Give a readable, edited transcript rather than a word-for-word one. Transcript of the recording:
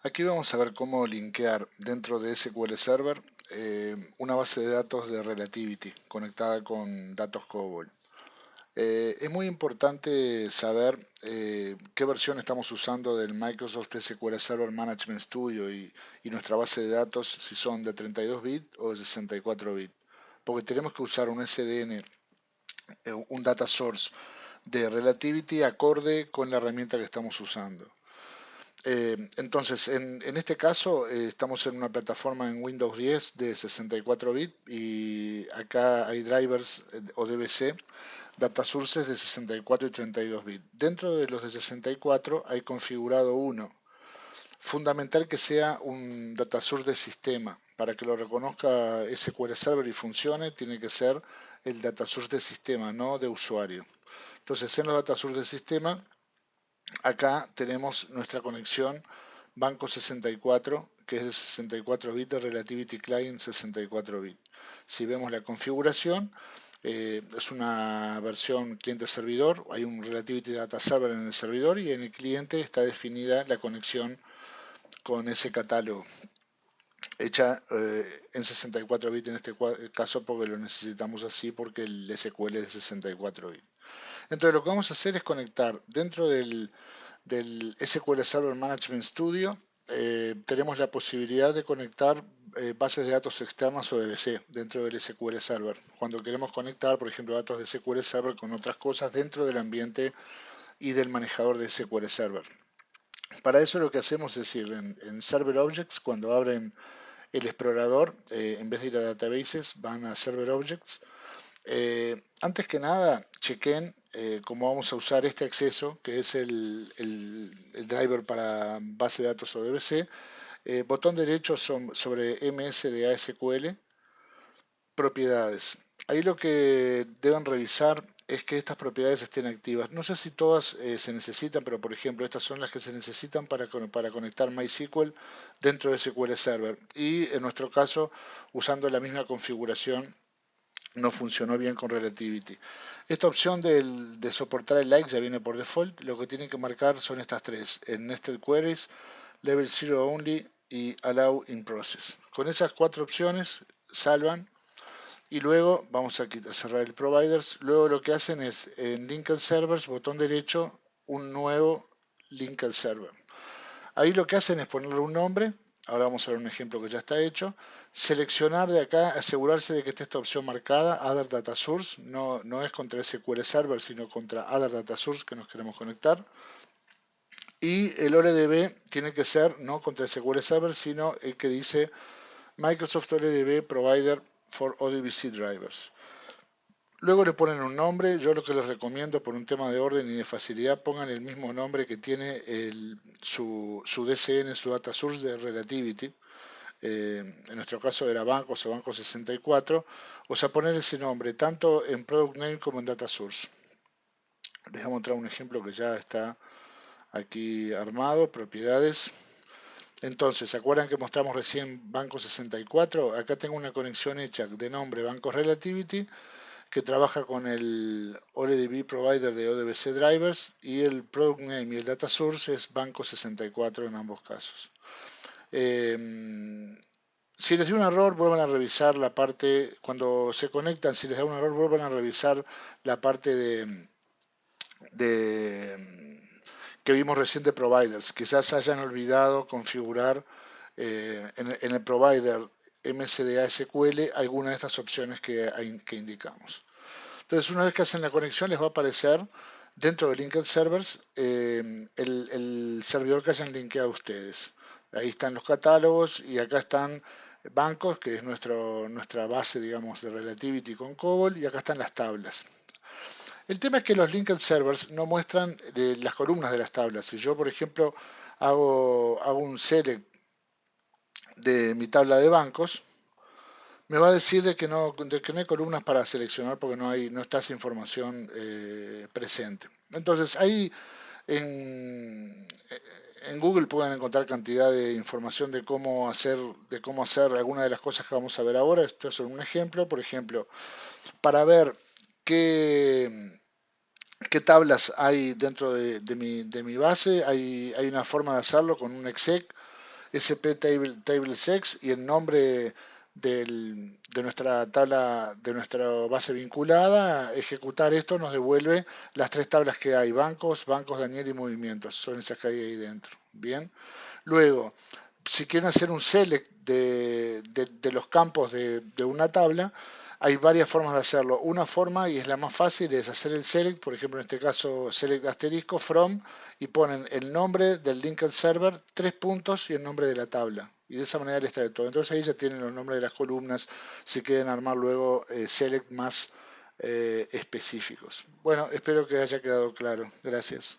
Aquí vamos a ver cómo linkear dentro de SQL Server una base de datos de Relativity conectada con datos COBOL. Es muy importante saber qué versión estamos usando del Microsoft SQL Server Management Studio y nuestra base de datos, si son de 32 bits o de 64 bits, porque tenemos que usar un SDN, un data source de Relativity acorde con la herramienta que estamos usando. Entonces, en este caso, estamos en una plataforma en Windows 10 de 64 bits y acá hay drivers o DBC, data sources de 64 y 32 bits. Dentro de los de 64 hay configurado uno. Fundamental que sea un data source de sistema. Para que lo reconozca SQL Server y funcione, tiene que ser el data source de sistema, no de usuario. Entonces, en los data source de sistema, acá tenemos nuestra conexión Banco 64, que es de 64 bits de Relativity Client 64 bits. Si vemos la configuración, es una versión cliente-servidor, hay un Relativity Data Server en el servidor y en el cliente está definida la conexión con ese catálogo, hecha en 64 bits en este caso porque lo necesitamos así porque el SQL es de 64 bits. Entonces lo que vamos a hacer es conectar dentro del SQL Server Management Studio, tenemos la posibilidad de conectar bases de datos externas o DBC dentro del SQL Server. Cuando queremos conectar, por ejemplo, datos de SQL Server con otras cosas dentro del ambiente y del manejador de SQL Server. Para eso lo que hacemos es ir en Server Objects, cuando abren el explorador, en vez de ir a Databases, van a Server Objects. Antes que nada, chequen cómo vamos a usar este acceso, que es el driver para base de datos o DBC. Botón derecho sobre MS de ASQL, propiedades. Ahí lo que deben revisar es que estas propiedades estén activas. No sé si todas se necesitan, pero por ejemplo estas son las que se necesitan para conectar MySQL dentro de SQL Server. Y en nuestro caso, usando la misma configuración, no funcionó bien con Relativity. Esta opción de soportar el like ya viene por default. Lo que tienen que marcar son estas tres: en Nested Queries, Level 0 Only y Allow in Process. Con esas cuatro opciones salvan y luego vamos a cerrar el Providers. Luego lo que hacen es en Linked Servers, botón derecho, un nuevo Linked Server. Ahí lo que hacen es ponerle un nombre. Ahora vamos a ver un ejemplo que ya está hecho. Seleccionar de acá, asegurarse de que esté esta opción marcada, Other Data Source. No es contra SQL Server, sino contra Other Data Source que nos queremos conectar. Y el OLDB tiene que ser no contra SQL Server, sino el que dice Microsoft OLDB Provider for ODBC Drivers. Luego le ponen un nombre. Yo lo que les recomiendo por un tema de orden y de facilidad, pongan el mismo nombre que tiene su DCN, su Data Source de Relativity. En nuestro caso era Bancos o Banco 64. O sea, poner ese nombre tanto en Product Name como en Data Source. Les voy a mostrar un ejemplo que ya está aquí armado, propiedades. Entonces, ¿se acuerdan que mostramos recién Banco 64? Acá tengo una conexión hecha de nombre Banco Relativity, que trabaja con el OLDB Provider de ODBC Drivers, y el Product Name y el Data Source es Banco 64 en ambos casos. Si les da un error, vuelvan a revisar la parte, cuando se conectan, si les da un error, vuelvan a revisar la parte de que vimos recién de providers. Quizás hayan olvidado configurar en el provider MSDA SQL alguna de estas opciones que indicamos. Entonces, una vez que hacen la conexión, les va a aparecer dentro de Linked Servers el servidor que hayan linkeado ustedes. Ahí están los catálogos y acá están bancos, que es nuestra base, digamos, de Relativity con COBOL, y acá están las tablas. El tema es que los Linked Servers no muestran las columnas de las tablas. Si yo, por ejemplo, hago un select de mi tabla de bancos, me va a decir de que no hay columnas para seleccionar porque no está esa información presente. Entonces ahí en, en Google pueden encontrar cantidad de información de cómo hacer algunas de las cosas que vamos a ver ahora. Esto es un ejemplo. Por ejemplo, para ver qué tablas hay dentro de mi base, hay una forma de hacerlo con un exec. table sex y el nombre de nuestra tabla, de nuestra base vinculada. Ejecutar esto nos devuelve las tres tablas que hay: bancos, Daniel y movimientos. Son esas que hay ahí dentro. Bien. Luego, si quieren hacer un select de los campos de una tabla, hay varias formas de hacerlo. Una forma, y es la más fácil, es hacer el select, por ejemplo, en este caso, select asterisco from, y ponen el nombre del linked server, 3 puntos y el nombre de la tabla. Y de esa manera les trae todo. Entonces ahí ya tienen los nombres de las columnas, si quieren armar luego select más específicos. Bueno, espero que haya quedado claro. Gracias.